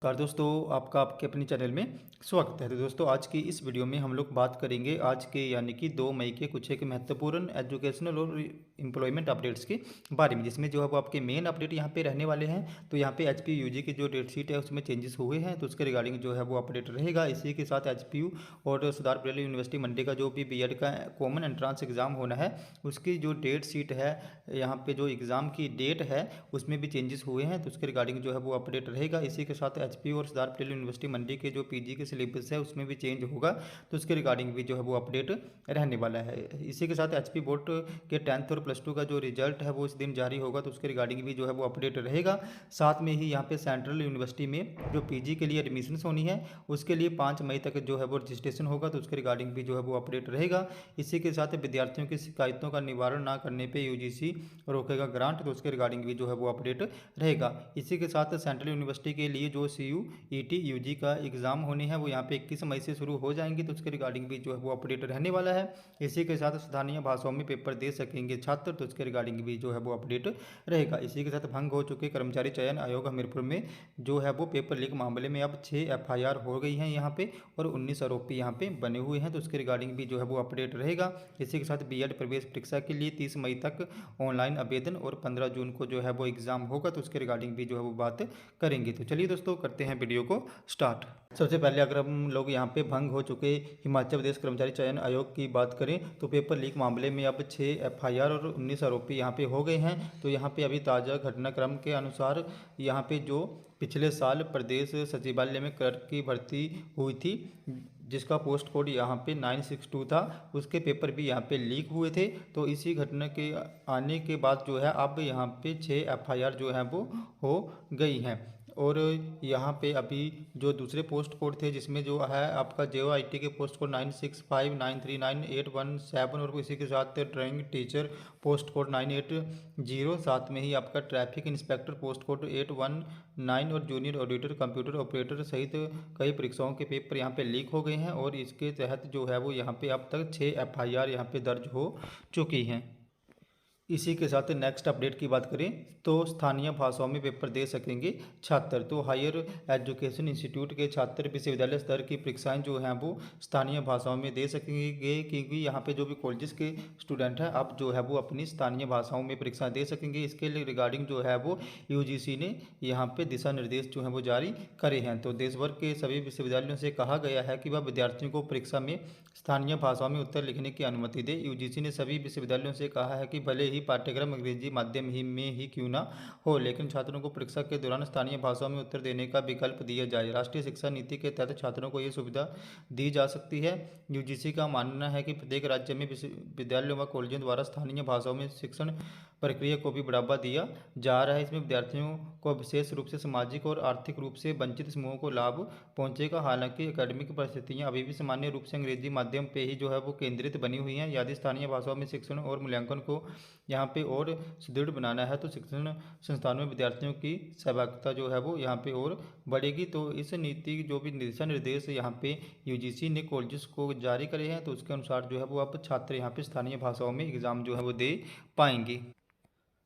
नमस्कार दोस्तों, आपका आपके अपने चैनल में स्वागत है। तो दोस्तों, आज की इस वीडियो में हम लोग बात करेंगे आज के यानी कि 2 मई के कुछ एक महत्वपूर्ण एजुकेशनल और एम्प्लॉयमेंट अपडेट्स के बारे में, जिसमें जो है वो आपके मेन अपडेट यहाँ पे रहने वाले हैं। तो यहाँ पे एचपीयू यूजी की जो डेट शीट है उसमें चेंजेस हुए हैं, तो उसके रिगार्डिंग जो है वो अपडेट रहेगा। इसी के साथ एचपीयू और सरदार पटेल यूनिवर्सिटी मंडी का जो भी बीएड का कॉमन एंट्रांस एग्जाम होना है उसकी जो डेट शीट है, यहाँ पे जो एग्ज़ाम की डेट है उसमें भी चेंजेस हुए हैं, तो उसके रिगार्डिंग जो है वो अपडेट रहेगा। इसी के साथ एचपीयू और सरदार पटेल यूनिवर्सिटी मंडी के जो पीजी के सिलेबस है उसमें भी चेंज होगा, तो उसके रिगार्डिंग भी जो है वो अपडेट रहने वाला है। इसी के साथ एचपी बोर्ड के 10th और +2 का जो रिजल्ट है वो इस दिन जारी होगा, तो उसके रिगार्डिंग भी जो है वो अपडेट रहेगा। साथ में ही यहाँ पे सेंट्रल यूनिवर्सिटी में जो पीजी के लिए एडमिशन होनी है उसके लिए 5 मई तक जो है वो रजिस्ट्रेशन होगा, तो उसके रिगार्डिंग भी जो है वो अपडेट रहेगा। इसी के साथ विद्यार्थियों की शिकायतों का निवारण ना करने पर यूजीसी रोकेगा ग्रांट, तो उसके रिगार्डिंग भी जो है वो अपडेट रहेगा। इसी के साथ सेंट्रल यूनिवर्सिटी के लिए जो CUET यूजी का एग्ज़ाम होनी है वो यहाँ पे 21 मई से शुरू हो जाएंगी, तो उसके रिगार्डिंग भी जो है वो अपडेट रहने वाला है। इसी के साथ स्थानीय भाषाओं में पेपर दे सकेंगे छात्र, तो उसके रिगार्डिंग भी जो है वो अपडेट रहेगा। इसी के साथ भंग हो चुके कर्मचारी चयन आयोग हमीरपुर में जो है वो पेपर लीक मामले में अब 6 FIR हो गई हैं यहाँ पे, और 19 आरोपी यहाँ पे बने हुए हैं, तो उसके रिगार्डिंग भी जो है वो अपडेट रहेगा। इसी के साथ बीएड प्रवेश परीक्षा के लिए 30 मई तक ऑनलाइन आवेदन और 15 जून को जो है वो एग्ज़ाम होगा, तो उसके रिगार्डिंग भी जो है वो बात करेंगे। तो चलिए दोस्तों, करते हैं वीडियो को स्टार्ट। सबसे पहले अगर हम लोग यहाँ पे भंग हो चुके हिमाचल प्रदेश कर्मचारी चयन आयोग की बात करें तो पेपर लीक मामले में अब 6 FIR और 19 आरोपी यहाँ पे हो गए हैं। तो यहाँ पे अभी ताज़ा घटनाक्रम के अनुसार यहाँ पे जो पिछले साल प्रदेश सचिवालय में क्लर्क की भर्ती हुई थी जिसका पोस्ट कोड यहाँ पे 962 था, उसके पेपर भी यहाँ पे लीक हुए थे। तो इसी घटना के आने के बाद जो है अब यहाँ पे 6 FIR जो है वो हो गई हैं। और यहाँ पे अभी जो दूसरे पोस्ट कोड थे जिसमें जो है आपका JOIT के पोस्ट कोड 9659398817 और इसी के साथ ड्राइंग टीचर पोस्ट कोड 980, साथ में ही आपका ट्रैफिक इंस्पेक्टर पोस्ट कोड 819 और जूनियर ऑडिटर कंप्यूटर ऑपरेटर सहित कई परीक्षाओं के पेपर यहाँ पे लीक हो गए हैं, और इसके तहत जो है वो यहाँ पे अब तक 6 FIR यहाँ पे दर्ज हो चुकी हैं। इसी के साथ नेक्स्ट अपडेट की बात करें तो स्थानीय भाषाओं में पेपर दे सकेंगे छात्र। तो हायर एजुकेशन इंस्टीट्यूट के छात्र विश्वविद्यालय स्तर की परीक्षाएं जो हैं वो स्थानीय भाषाओं में दे सकेंगे, क्योंकि यहाँ पे जो भी कॉलेजेस के स्टूडेंट हैं अब जो है वो अपनी स्थानीय भाषाओं में परीक्षाएं दे सकेंगे। इसके लिए रिगार्डिंग जो है वो यूजीसी ने यहाँ पे दिशा निर्देश जो हैं वो जारी करे हैं। तो देश भर के सभी विश्वविद्यालयों से कहा गया है कि वह विद्यार्थियों को परीक्षा में स्थानीय भाषाओं में उत्तर लिखने की अनुमति दे। यूजीसी ने सभी विश्वविद्यालयों से कहा है कि भले ही पाठ्यक्रम अंग्रेजी माध्यम ही में ही क्यों ना हो, लेकिन छात्रों को परीक्षा के दौरान स्थानीय भाषाओं में उत्तर देने का विकल्प दिया जाए। राष्ट्रीय शिक्षा नीति के तहत छात्रों को ये सुविधा दी जा सकती है। यूजीसी का मानना है कि प्रत्येक राज्य में विश्वविद्यालयों व कॉलेजों द्वारा स्थानीय भाषाओं में शिक्षण प्रक्रिया को भी बढ़ावा दिया जा रहा है। इसमें विद्यार्थियों को विशेष रूप से सामाजिक और आर्थिक रूप से वंचित समूहों को लाभ पहुंचेगा। हालांकि एकेडमिक परिस्थितियां अभी भी सामान्य रूप से अंग्रेजी माध्यम पे ही जो है वो केंद्रित बनी हुई हैं। यदि स्थानीय भाषाओं में शिक्षण और मूल्यांकन को यहाँ पे और सुदृढ़ बनाना है तो शिक्षण संस्थानों में विद्यार्थियों की सहभागिता जो है वो यहाँ पे और बढ़ेगी। तो इस नीति जो भी दिशा निर्देश यहाँ पे यूजीसी ने कॉलेजेस को जारी करे हैं, तो उसके अनुसार जो है वो अब छात्र यहाँ पे स्थानीय भाषाओं में एग्ज़ाम जो है वो दे पाएंगे।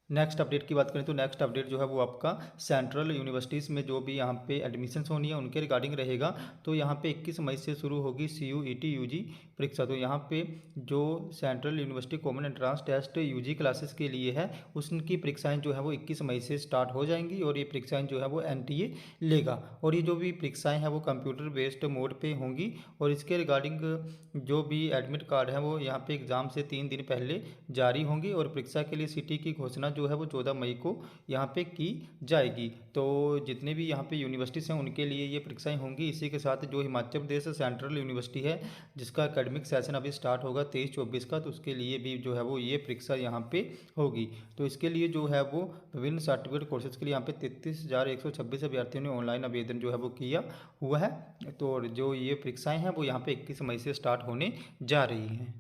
नेक्स्ट अपडेट की बात करें तो नेक्स्ट अपडेट जो है वो आपका सेंट्रल यूनिवर्सिटीज़ में जो भी यहाँ पे एडमिशन्स होनी है उनके रिगार्डिंग रहेगा। तो यहाँ पे 21 मई से शुरू होगी CUET यूजी परीक्षा। तो यहाँ पे जो central university common entrance test UG classes के लिए है उसकी परीक्षाएं जो है वो 21 मई से स्टार्ट हो जाएंगी, और ये परीक्षाएँ जो है वो NTA लेगा। और ये जो भी परीक्षाएँ हैं वो कंप्यूटर बेस्ड मोड पर होंगी, और इसके रिगार्डिंग जो भी एडमिट कार्ड है वो यहाँ पे एग्ज़ाम से 3 दिन पहले जारी होंगी, और परीक्षा के लिए सिटी की घोषणा जो है वो 14 मई को यहाँ पे की जाएगी। तो जितने भी यहाँ पे यूनिवर्सिटीज़ हैं उनके लिए ये परीक्षाएं होंगी। इसी के साथ जो हिमाचल प्रदेश सेंट्रल यूनिवर्सिटी है जिसका एकेडमिक सेशन अभी स्टार्ट होगा 23-24 का, तो उसके लिए भी जो है वो ये परीक्षा यहाँ पे होगी। तो इसके लिए जो है वो विभिन्न सर्टिफिकेट कोर्सेज के लिए यहाँ पे 33,126 अभ्यर्थियों ने ऑनलाइन आवेदन जो है वो किया हुआ है। तो जो ये परीक्षाएँ हैं वो यहाँ पे 21 मई से स्टार्ट होने जा रही हैं।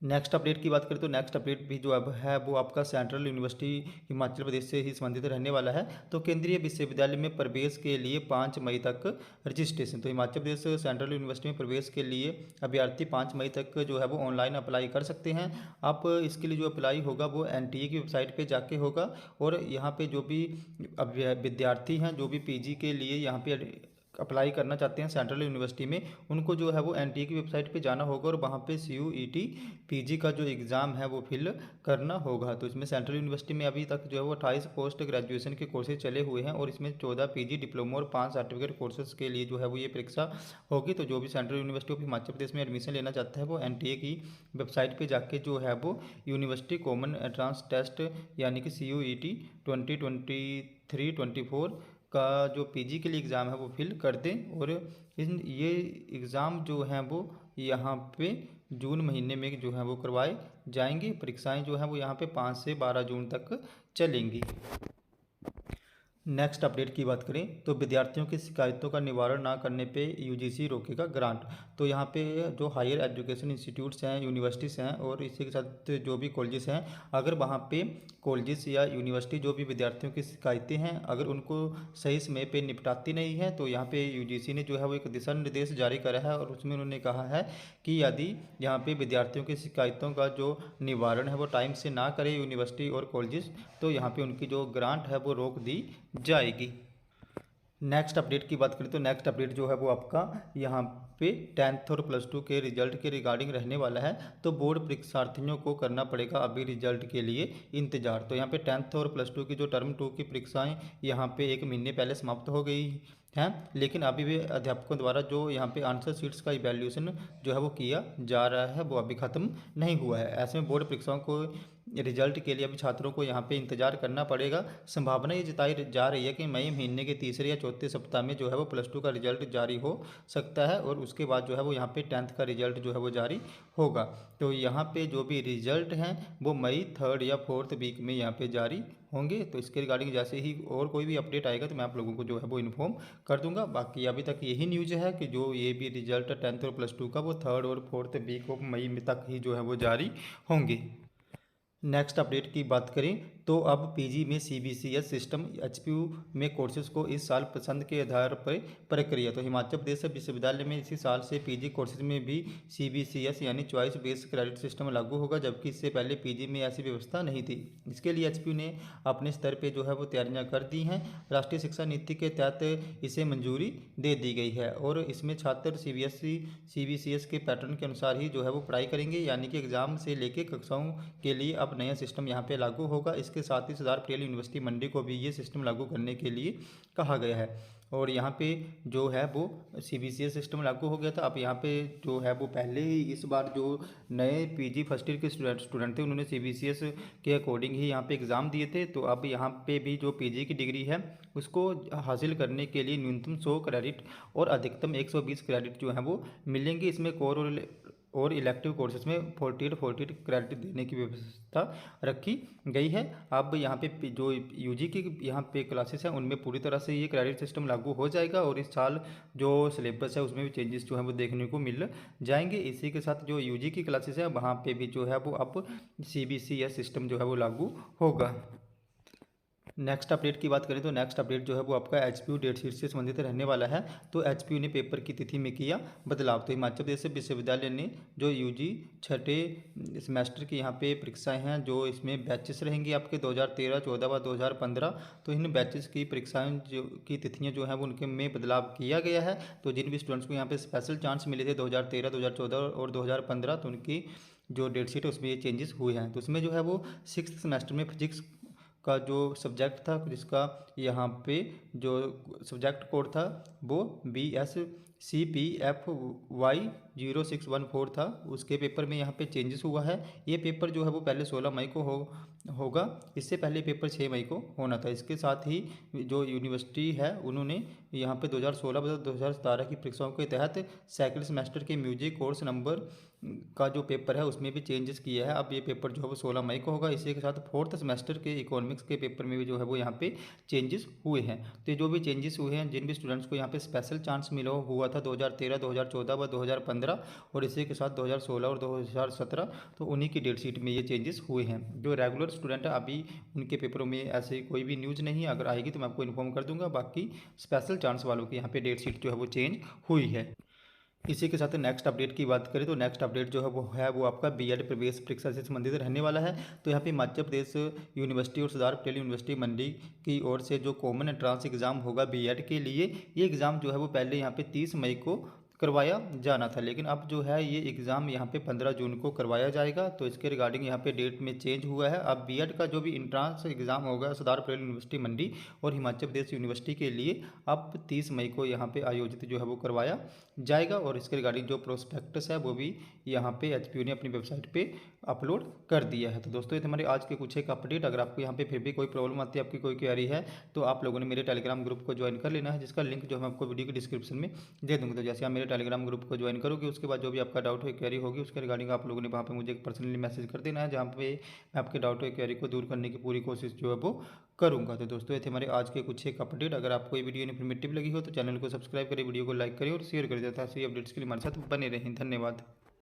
नेक्स्ट अपडेट की बात करें तो नेक्स्ट अपडेट भी जो अब है वो आपका सेंट्रल यूनिवर्सिटी हिमाचल प्रदेश से ही संबंधित रहने वाला है। तो केंद्रीय विश्वविद्यालय में प्रवेश के लिए 5 मई तक रजिस्ट्रेशन। तो हिमाचल प्रदेश सेंट्रल यूनिवर्सिटी में प्रवेश के लिए अभ्यर्थी 5 मई तक जो है वो ऑनलाइन अप्लाई कर सकते हैं। आप इसके लिए जो अप्लाई होगा वो एनटीए की वेबसाइट पर जाके होगा। और यहाँ पर जो भी विद्यार्थी हैं जो भी पीजी के लिए यहाँ पे अप्लाई करना चाहते हैं सेंट्रल यूनिवर्सिटी में, उनको जो है वो एनटीए की वेबसाइट पे जाना होगा और वहाँ पे CUET पीजी का जो एग्ज़ाम है वो फिल करना होगा। तो इसमें सेंट्रल यूनिवर्सिटी में अभी तक जो है वो 28 पोस्ट ग्रेजुएशन के कोर्सेज चले हुए हैं और इसमें 14 पीजी डिप्लोमा और 5 सर्टिफिकेट कोर्सेज के लिए जो है वो ये परीक्षा होगी। तो जो भी central university of Himachal Pradesh में एडमिशन लेना चाहता है वो एनटीए की वेबसाइट पर जाके जो है वो यूनिवर्सिटी कॉमन एंट्रेंस टेस्ट यानी कि CUET 2023-24 का जो पीजी के लिए एग्ज़ाम है वो फिल कर दें। और ये एग्ज़ाम जो हैं वो यहाँ पे जून महीने में जो है वो करवाए जाएंगे। परीक्षाएं जो हैं वो यहाँ पे 5 से 12 जून तक चलेंगी। नेक्स्ट अपडेट की बात करें तो विद्यार्थियों की शिकायतों का निवारण ना करने पे यूजीसी रोकेगा ग्रांट। तो यहाँ पे जो हायर एजुकेशन इंस्टीट्यूट्स हैं, यूनिवर्सिटीज़ हैं और इसी के साथ जो भी कॉलेजेस हैं, अगर वहाँ पे कॉलेजेस या यूनिवर्सिटी जो भी विद्यार्थियों की शिकायतें हैं अगर उनको सही समय पे निपटाती नहीं है तो यहाँ पे यूजीसी ने जो है वो एक दिशा निर्देश जारी करा है और उसमें उन्होंने कहा है कि यदि यहाँ पे विद्यार्थियों की शिकायतों का जो निवारण है वो टाइम से ना करे यूनिवर्सिटी और कॉलेजेस, तो यहाँ पे उनकी जो ग्रांट है वो रोक दी जाएगी। नेक्स्ट अपडेट की बात करें तो नेक्स्ट अपडेट जो है वो आपका यहाँ पे 10th और +2 के रिजल्ट के रिगार्डिंग रहने वाला है। तो बोर्ड परीक्षार्थियों को करना पड़ेगा अभी रिजल्ट के लिए इंतजार। तो यहाँ पे 10th और +2 की जो टर्म 2 की परीक्षाएं यहाँ पे 1 महीने पहले समाप्त हो गई हैं, लेकिन अभी भी अध्यापकों द्वारा जो यहाँ पे आंसर शीट्स का इवैल्यूएशन जो है वो किया जा रहा है वो अभी ख़त्म नहीं हुआ है। ऐसे में बोर्ड परीक्षाओं को रिजल्ट के लिए अभी छात्रों को यहाँ पे इंतजार करना पड़ेगा। संभावना ये जताई जा रही है कि मई महीने के तीसरे या चौथे सप्ताह में जो है वो +2 का रिजल्ट जारी हो सकता है और उसके बाद जो है वो यहाँ पे 10th का रिजल्ट जो है वो जारी होगा। तो यहाँ पे जो भी रिजल्ट हैं वो मई 3rd या 4th वीक में यहाँ पे जारी होंगे। तो इसके रिगार्डिंग जैसे ही और कोई भी अपडेट आएगा तो मैं आप लोगों को जो है वो इन्फॉर्म कर दूंगा। बाकी अभी तक यही न्यूज़ है कि जो ये भी रिजल्ट 10th और +2 का वो 3rd और 4th वीक ऑफ मई में तक ही जो है वो जारी होंगे। नेक्स्ट अपडेट की बात करें तो अब पीजी में CBCS सिस्टम HPU में कोर्सेज को इस साल पसंद के आधार पर प्रक्रिया। तो हिमाचल प्रदेश विश्वविद्यालय में इसी साल से पीजी कोर्सेज में भी CBCS यानी चॉइस बेस्ड क्रेडिट सिस्टम लागू होगा, जबकि इससे पहले पीजी में ऐसी व्यवस्था नहीं थी। इसके लिए HPU ने अपने स्तर पर जो है वो तैयारियाँ कर दी हैं। राष्ट्रीय शिक्षा नीति के तहत इसे मंजूरी दे दी गई है और इसमें छात्र CBCS के पैटर्न के अनुसार ही जो है वो पढ़ाई करेंगे, यानी कि एग्जाम से लेके कक्षाओं के लिए अब नया सिस्टम यहाँ पे लागू होगा। इसके साथ ही सरदार पटेल यूनिवर्सिटी मंडी को भी ये सिस्टम लागू करने के लिए कहा गया है। और यहाँ पे जो है वो CBCS सिस्टम लागू हो गया था। अब यहाँ पे जो है वो पहले ही इस बार जो नए पीजी फर्स्ट ईयर के स्टूडेंट थे उन्होंने CBCS के अकॉर्डिंग ही यहाँ पे एग्ज़ाम दिए थे। तो अब यहाँ पे भी जो पीजी की डिग्री है उसको हासिल करने के लिए न्यूनतम 100 क्रेडिट और अधिकतम 120 क्रेडिट जो हैं वो मिलेंगे। इसमें कोर और इलेक्टिव कोर्सेज में 48 क्रेडिट देने की व्यवस्था रखी गई है। अब यहाँ पे जो यूजी की यहाँ पे क्लासेस हैं उनमें पूरी तरह से ये क्रेडिट सिस्टम लागू हो जाएगा और इस साल जो सिलेबस है उसमें भी चेंजेस जो है वो देखने को मिल जाएंगे। इसी के साथ जो यूजी की क्लासेस हैं वहाँ पे भी जो है वो अब CBCS सिस्टम जो है वो लागू होगा। नेक्स्ट अपडेट की बात करें तो नेक्स्ट अपडेट जो है वो आपका HPU डेट शीट से संबंधित रहने वाला है। तो HPU ने पेपर की तिथि में किया बदलाव। तो हिमाचल प्रदेश विश्वविद्यालय ने जो UG छठे सेमेस्टर की यहाँ पे परीक्षाएं हैं जो इसमें बैचेस रहेंगी आपके 2013, 14 व 2015, तो इन बैचेस की परीक्षाएं जो की तिथियाँ जो हैं वो उनके में बदलाव किया गया है। तो जिन भी स्टूडेंट्स को यहाँ पे स्पेशल चांस मिले थे 2013, 2014 और 2015, तो उनकी जो डेट शीट है उसमें ये चेंजेस हुए हैं। तो उसमें जो है वो 6th सेमेस्टर में फिजिक्स का जो सब्जेक्ट था जिसका यहाँ पे जो सब्जेक्ट कोड था वो BSCPFY 0614 था, उसके पेपर में यहाँ पे चेंजेस हुआ है। ये पेपर जो है वो पहले 16 मई को होगा। इससे पहले पेपर 6 मई को होना था। इसके साथ ही जो यूनिवर्सिटी है उन्होंने यहाँ पे 2016-2017 की परीक्षाओं के तहत सेकंड सेमेस्टर के म्यूजिक कोर्स नंबर का जो पेपर है उसमें भी चेंजेस किया है। अब ये पेपर जो है वो 16 मई को होगा। इसी के साथ फोर्थ सेमेस्टर के इकोनॉमिक्स के पेपर में भी जो है वो यहाँ पे चेंजेस हुए हैं। तो ये जो भी चेंजेस हुए हैं, जिन भी स्टूडेंट्स को यहाँ पे स्पेशल चांस मिला हुआ था 2013, 2014 व 2015 और इसी के साथ 2016 और 2017, तो उन्हीं की डेट शीट में ये चेंजेस हुए हैं। जो रेगुलर स्टूडेंट है अभी उनके पेपरों में ऐसे कोई भी न्यूज़ नहीं है, अगर आएगी तो मैं आपको इन्फॉर्म कर दूंगा। बाकी स्पेशल चांस वालों की यहाँ पे डेट शीट जो है वो चेंज हुई है। इसी के साथ नेक्स्ट अपडेट की बात करें तो नेक्स्ट अपडेट जो है वो आपका बीएड प्रवेश परीक्षा से संबंधित रहने वाला है। तो यहाँ पे हिमाचल प्रदेश यूनिवर्सिटी और सरदार पटेल यूनिवर्सिटी मंडी की ओर से जो कॉमन एंट्रांस एग्ज़ाम होगा बीएड के लिए, ये एग्ज़ाम जो है वो पहले यहाँ पे 30 मई को करवाया जाना था, लेकिन अब जो है ये एग्ज़ाम यहाँ पे 15 जून को करवाया जाएगा। तो इसके रिगार्डिंग यहाँ पे डेट में चेंज हुआ है। अब बीएड का जो भी इंट्रांस एग्ज़ाम होगा सरदार पटेल यूनिवर्सिटी मंडी और हिमाचल प्रदेश यूनिवर्सिटी के लिए अब 30 मई को यहाँ पे आयोजित जो है वो करवाया जाएगा। और इसके रिगार्डिंग जो प्रोस्पेक्टस है वो भी यहाँ पे एचपीयू ने अपनी वेबसाइट पे अपलोड कर दिया है। तो दोस्तों ये थे हमारे आज के कुछ एक अपडेट। अगर आपको यहाँ पे फिर भी कोई प्रॉब्लम आती है, आपकी कोई क्वेरी है, तो आप लोगों ने मेरे टेलीग्राम ग्रुप को ज्वाइन कर लेना है, जिसका लिंक जो मैं आपको वीडियो की डिस्क्रिप्शन में दे दूँगा। तो जैसे आप मेरे टेलीग्राम ग्रुप को ज्वाइन करोगे उसके बाद जो भी आपका डाउट हो क्वेरी होगी उसके रिगार्डिंग आप लोगों ने वहाँ पे मुझे पर्सनली मैसेज कर देना है, जहाँ पे मैं आपके डाउट हो क्वेरी को दूर करने की पूरी कोशिश जो है वो करूँगा। तो दोस्तों ये थे हमारे आज के कुछ एक अपडेट। अगर आपको ये वीडियो इन्फॉर्मेटिव लगी हो तो चैनल को सब्सक्राइब करें, वीडियो को लाइक करें और शेयर कर दें, ताकि अपडेट्स के लिए हमारे साथ बने रहें। धन्यवाद।